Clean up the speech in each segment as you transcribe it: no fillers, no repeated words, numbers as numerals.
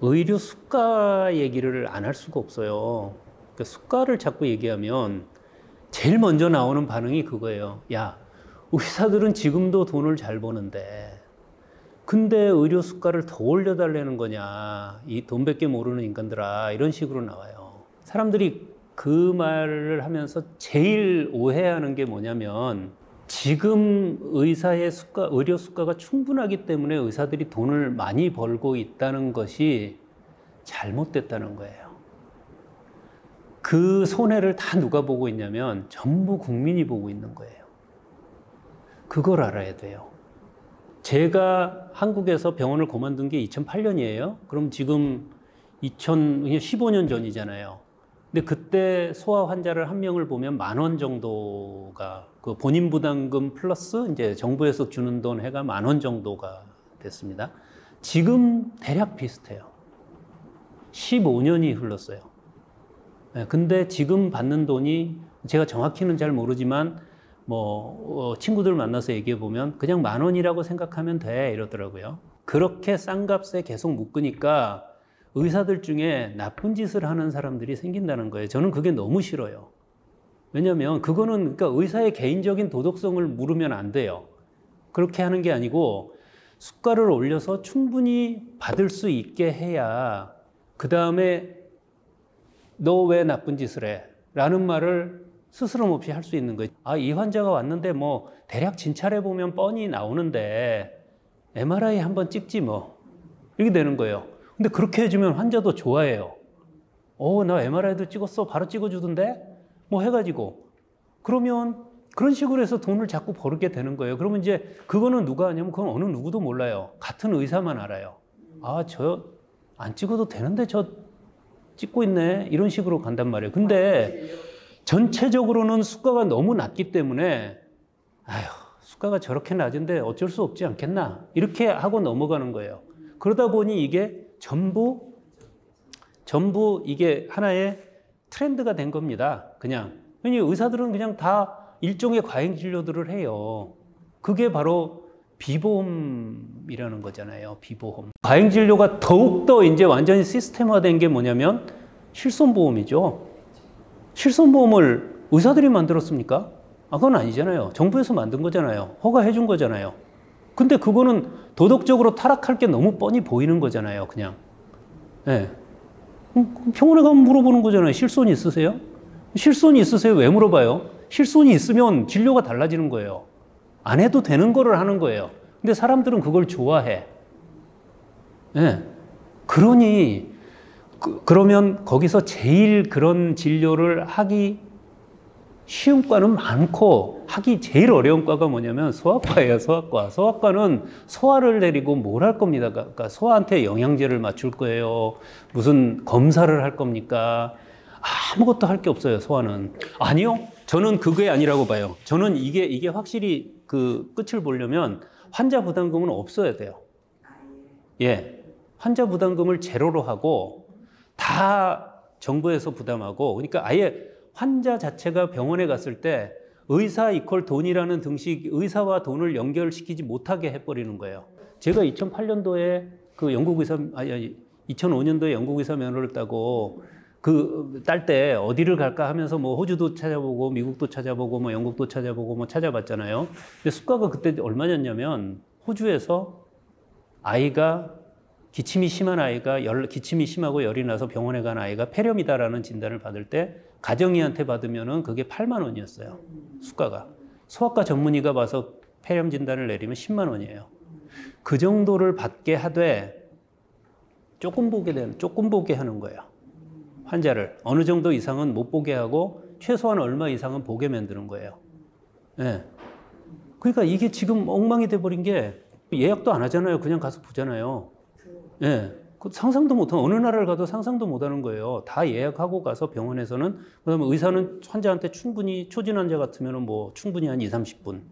의료 수가 얘기를 안 할 수가 없어요. 그러니까 수가를 자꾸 얘기하면 제일 먼저 나오는 반응이 그거예요. 야, 의사들은 지금도 돈을 잘 버는데 근데 의료 수가를 더 올려달라는 거냐, 이 돈밖에 모르는 인간들아, 이런 식으로 나와요. 사람들이 그 말을 하면서 제일 오해하는 게 뭐냐면 지금 의사의 수가, 의료 수가가 충분하기 때문에 의사들이 돈을 많이 벌고 있다는 것이 잘못됐다는 거예요. 그 손해를 다 누가 보고 있냐면 전부 국민이 보고 있는 거예요. 그걸 알아야 돼요. 제가 한국에서 병원을 그만둔 게 2008년이에요. 그럼 지금 2015년 전이잖아요. 근데 그때 소아 환자를 한 명을 보면 10,000원 정도가 그 본인 부담금 플러스 이제 정부에서 주는 돈 해가 10,000원 정도가 됐습니다. 지금 대략 비슷해요. 15년이 흘렀어요. 근데 지금 받는 돈이 제가 정확히는 잘 모르지만 친구들 만나서 얘기해 보면 그냥 10,000원이라고 생각하면 돼 이러더라고요. 그렇게 싼 값에 계속 묶으니까 의사들 중에 나쁜 짓을 하는 사람들이 생긴다는 거예요. 저는 그게 너무 싫어요. 왜냐하면 그거는 그러니까 의사의 개인적인 도덕성을 물으면 안 돼요. 그렇게 하는 게 아니고 수가를 올려서 충분히 받을 수 있게 해야 그 다음에 너 왜 나쁜 짓을 해? 라는 말을 스스럼 없이 할 수 있는 거예요. 아, 이 환자가 왔는데 대략 진찰해 보면 뻔히 나오는데 MRI 한번 찍지 뭐. 이렇게 되는 거예요. 근데 그렇게 해주면 환자도 좋아해요. 나 MRI도 찍었어. 바로 찍어주던데? 해가지고. 그러면 그런 식으로 해서 돈을 자꾸 벌게 되는 거예요. 그러면 이제 그거는 누가 하냐면 그건 어느 누구도 몰라요. 같은 의사만 알아요. 아, 저 안 찍어도 되는데 저 찍고 있네. 이런 식으로 간단 말이에요. 근데 전체적으로는 수가가 너무 낮기 때문에 아휴, 수가가 저렇게 낮은데 어쩔 수 없지 않겠나. 이렇게 하고 넘어가는 거예요. 그러다 보니 이게 전부 이게 하나의 트렌드가 된 겁니다. 그냥. 왜냐하면 의사들은 그냥 다 일종의 과잉 진료들을 해요. 그게 바로 비보험이라는 거잖아요. 비보험. 과잉 진료가 더욱더 이제 완전히 시스템화된 게 뭐냐면 실손보험이죠. 실손보험을 의사들이 만들었습니까? 아, 그건 아니잖아요. 정부에서 만든 거잖아요. 허가해 준 거잖아요. 근데 그거는 도덕적으로 타락할 게 너무 뻔히 보이는 거잖아요. 그냥. 네. 병원에 가면 물어보는 거잖아요. 실손이 있으세요? 실손이 있으세요? 왜 물어봐요? 실손이 있으면 진료가 달라지는 거예요. 안 해도 되는 거를 하는 거예요. 근데 사람들은 그걸 좋아해. 네. 그러니 그러면 거기서 제일 그런 진료를 하기 쉬운 과는 많고 하기 제일 어려운 과가 뭐냐면 소아과예요. 소아과. 소아과는 소아를 데리고 뭘 할 겁니다. 그러니까 소아한테 영양제를 맞출 거예요. 무슨 검사를 할 겁니까? 아무것도 할 게 없어요. 소아는. 아니요. 저는 그게 아니라고 봐요. 저는 이게 확실히 그 끝을 보려면 환자 부담금은 없어야 돼요. 예. 환자 부담금을 제로로 하고 다 정부에서 부담하고, 그러니까 아예 환자 자체가 병원에 갔을 때 의사 이퀄 돈이라는 등식, 의사와 돈을 연결시키지 못하게 해버리는 거예요. 제가 2008년도에 그 영국 의사, 2005년도에 영국 의사 면허를 따고 딸 때 어디를 갈까 하면서 호주도 찾아보고 미국도 찾아보고 영국도 찾아보고 찾아봤잖아요. 근데 수가가 그때 얼마였냐면 호주에서 아이가 기침이 심한 아이가 기침이 심하고 열이 나서 병원에 간 아이가 폐렴이다라는 진단을 받을 때 가정의한테 받으면은 그게 8만 원이었어요. 수가가. 소아과 전문의가 봐서 폐렴 진단을 내리면 10만 원이에요. 그 정도를 받게 하되 조금 보게 하는 거예요. 환자를 어느 정도 이상은 못 보게 하고 최소한 얼마 이상은 보게 만드는 거예요. 네. 그러니까 이게 지금 엉망이 돼버린 게 예약도 안 하잖아요. 그냥 가서 보잖아요. 예. 상상도 못한, 어느 나라를 가도 상상도 못하는 거예요. 다 예약하고 가서 병원에서는, 그다음에 의사는 환자한테 충분히, 초진 환자 같으면 충분히 한 2, 30분.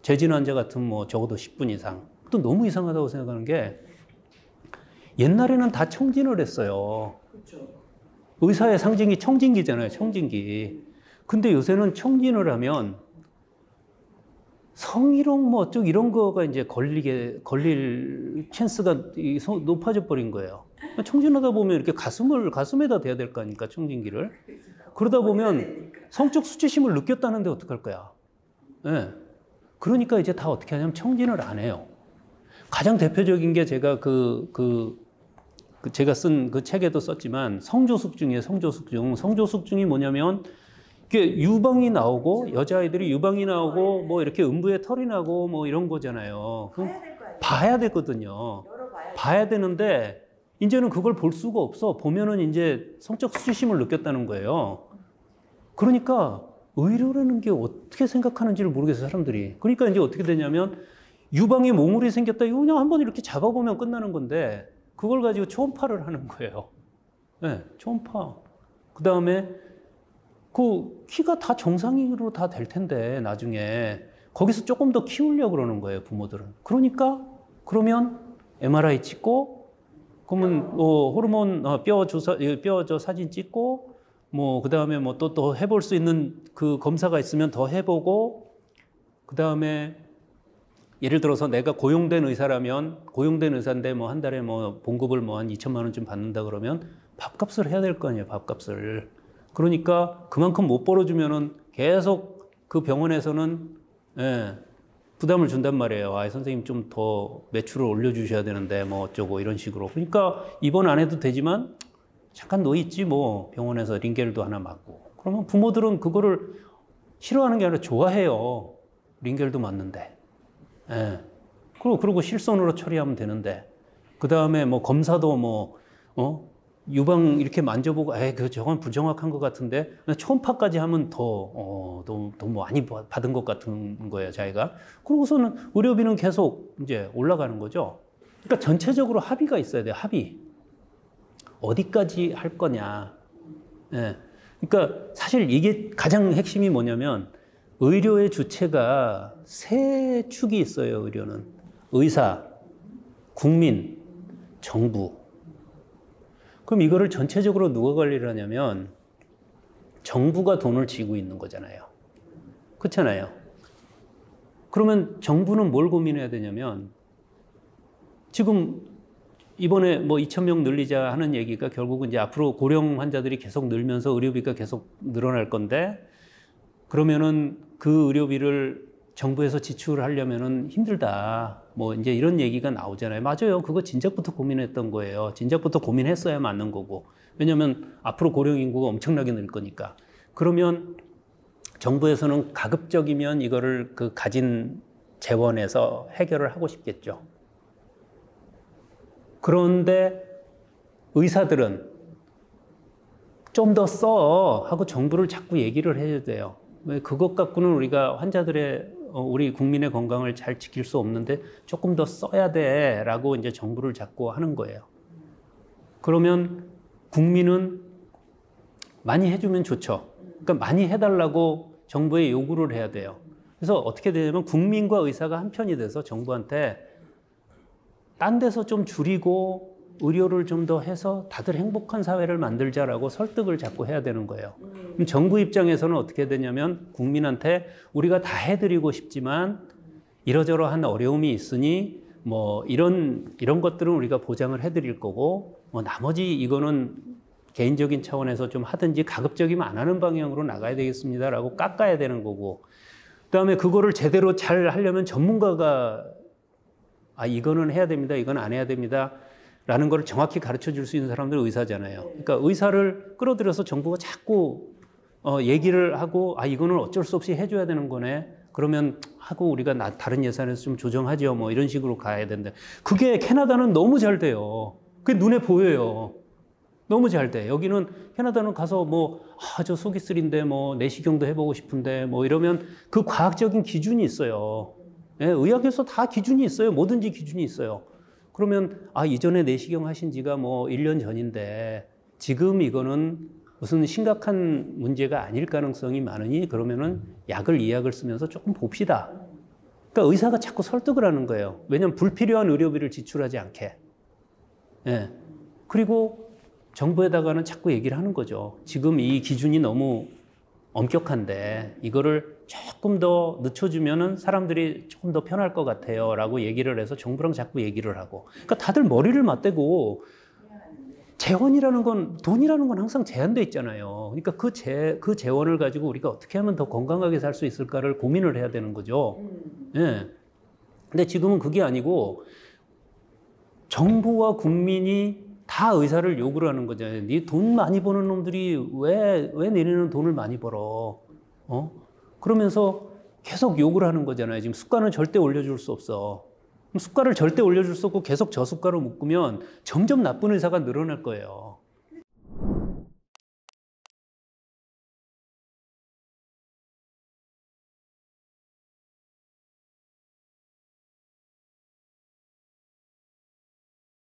재진 환자 같으면 적어도 10분 이상. 또 너무 이상하다고 생각하는 게 옛날에는 다 청진을 했어요. 그렇죠. 의사의 상징이 청진기잖아요. 청진기. 근데 요새는 청진을 하면 성희롱 어쩌고 이런 거가 이제 걸릴 찬스가 높아져 버린 거예요. 청진하다 보면 이렇게 가슴에다 대야 될 거 아닙니까? 청진기를. 그러다 보면 성적 수치심을 느꼈다는데 어떡할 거야? 예. 그러니까 이제 다 어떻게 하냐면 청진을 안 해요. 가장 대표적인 게 제가 제가 쓴 그 책에도 썼지만 성조숙중이에요. 성조숙중. 성조숙중이 뭐냐면 이게 유방이 나오고 여자아이들이 유방이 나오고 뭐 이렇게 음부에 털이 나고 뭐 이런 거잖아요. 그럼 봐야 되거든요. 봐야 되는데 이제는 그걸 볼 수가 없어. 보면은 이제 성적 수치심을 느꼈다는 거예요. 그러니까 의료라는 게 어떻게 생각하는지를 모르겠어요, 사람들이. 그러니까 이제 어떻게 되냐면 유방에 몽울이 생겼다. 이거 그냥 한번 이렇게 잡아보면 끝나는 건데 그걸 가지고 초음파를 하는 거예요. 네, 초음파. 그 다음에 그 키가 다 정상으로 다 될 텐데 나중에 거기서 조금 더 키우려고 그러는 거예요, 부모들은. 그러면 MRI 찍고 그러면 호르몬 뼈 사진 찍고 뭐 그다음에 뭐 또 해볼 수 있는 그 검사가 있으면 더 해보고 그다음에 예를 들어서 내가 고용된 의사라면 고용된 의사인데 뭐 한 달에 뭐 봉급을 뭐 한 2천만 원쯤 받는다 그러면 밥값을 해야 될 거 아니에요, 밥값을. 그러니까 그만큼 못 벌어주면은 계속 그 병원에서는 부담을 준단 말이에요. 아, 선생님 좀 더 매출을 올려주셔야 되는데 뭐 어쩌고 이런 식으로. 그러니까 입원 안 해도 되지만 잠깐 누워 있지 뭐 병원에서 링겔도 하나 맞고. 그러면 부모들은 그거를 싫어하는 게 아니라 좋아해요. 링겔도 맞는데. 예. 그리고 실손으로 처리하면 되는데. 그 다음에 뭐 검사도 유방 이렇게 만져보고, 저건 부정확한 것 같은데, 초음파까지 하면 더 많이 받은 것 같은 거예요, 자기가. 그러고서는 의료비는 계속 이제 올라가는 거죠. 그러니까 전체적으로 합의가 있어야 돼요, 합의. 어디까지 할 거냐. 예. 그러니까 사실 이게 가장 핵심이 뭐냐면, 의료의 주체가 세 축이 있어요, 의료는. 의사, 국민, 정부. 그럼 이거를 전체적으로 누가 관리를 하냐면 정부가 돈을 쥐고 있는 거잖아요. 그렇잖아요. 그러면 정부는 뭘 고민해야 되냐면 지금 이번에 뭐 2,000명 늘리자 하는 얘기가 결국은 이제 앞으로 고령 환자들이 계속 늘면서 의료비가 계속 늘어날 건데 그러면은 그 의료비를 정부에서 지출하려면은 힘들다. 뭐 이제 이런 얘기가 나오잖아요. 맞아요. 그거 진작부터 고민했던 거예요. 진작부터 고민했어야 맞는 거고. 왜냐하면 앞으로 고령 인구가 엄청나게 늘 거니까. 그러면 정부에서는 가급적이면 이거를 그 가진 재원에서 해결을 하고 싶겠죠. 그런데 의사들은 좀 더 써 하고 정부를 자꾸 얘기를 해야 돼요. 왜 그것 갖고는 우리가 우리 국민의 건강을 잘 지킬 수 없는데 조금 더 써야 돼라고 이제 정부를 자꾸 하는 거예요. 그러면 국민은 많이 해주면 좋죠. 그러니까 많이 해달라고 정부에 요구를 해야 돼요. 그래서 어떻게 되냐면 국민과 의사가 한편이 돼서 정부한테 딴 데서 좀 줄이고 의료를 좀 더 해서 다들 행복한 사회를 만들자라고 설득을 자꾸 해야 되는 거예요. 그럼 정부 입장에서는 어떻게 되냐면 국민한테 우리가 다 해드리고 싶지만 이러저러한 어려움이 있으니 뭐 이런 것들은 우리가 보장을 해드릴 거고 뭐 나머지 이거는 개인적인 차원에서 좀 하든지 가급적이면 안 하는 방향으로 나가야 되겠습니다라고 깎아야 되는 거고 그다음에 그거를 제대로 잘 하려면 전문가가 이거는 해야 됩니다. 이건 안 해야 됩니다. 라는 걸 정확히 가르쳐 줄 수 있는 사람들은 의사잖아요. 그러니까 의사를 끌어들여서 정부가 자꾸 얘기를 하고 이거는 어쩔 수 없이 해줘야 되는 거네. 그러면 하고 우리가 다른 예산에서 좀 조정하죠. 뭐 이런 식으로 가야 된다. 그게 캐나다는 너무 잘 돼요. 그게 눈에 보여요. 너무 잘 돼. 여기는 캐나다는 가서 저 속이슬인데 내시경도 해보고 싶은데 이러면 그 과학적인 기준이 있어요. 예, 의학에서 다 기준이 있어요. 뭐든지 기준이 있어요. 그러면 이전에 내시경 하신 지가 1년 전인데 지금 이거는 무슨 심각한 문제가 아닐 가능성이 많으니 그러면은 약을 이 약을 쓰면서 조금 봅시다. 그러니까 의사가 자꾸 설득을 하는 거예요. 왜냐하면 불필요한 의료비를 지출하지 않게. 예. 그리고 정부에다가는 자꾸 얘기를 하는 거죠. 지금 이 기준이 너무 엄격한데 이거를 조금 더 늦춰주면은 사람들이 조금 더 편할 것 같아요 라고 얘기를 해서 정부랑 자꾸 얘기를 하고 그러니까 다들 머리를 맞대고 재원이라는 건, 돈이라는 건 항상 제한돼 있잖아요. 그러니까 그 재원을 가지고 우리가 어떻게 하면 더 건강하게 살 수 있을까를 고민을 해야 되는 거죠. 예. 근데 지금은 그게 아니고 정부와 국민이 다 의사를 요구를 하는 거잖아요. 네 돈 많이 버는 놈들이 왜 니네는 돈을 많이 벌어? 그러면서 계속 욕을 하는 거잖아요. 지금 수가는 절대 올려줄 수 없어. 그럼 수가를 절대 올려줄 수 없고 계속 저수가로 묶으면 점점 나쁜 의사가 늘어날 거예요.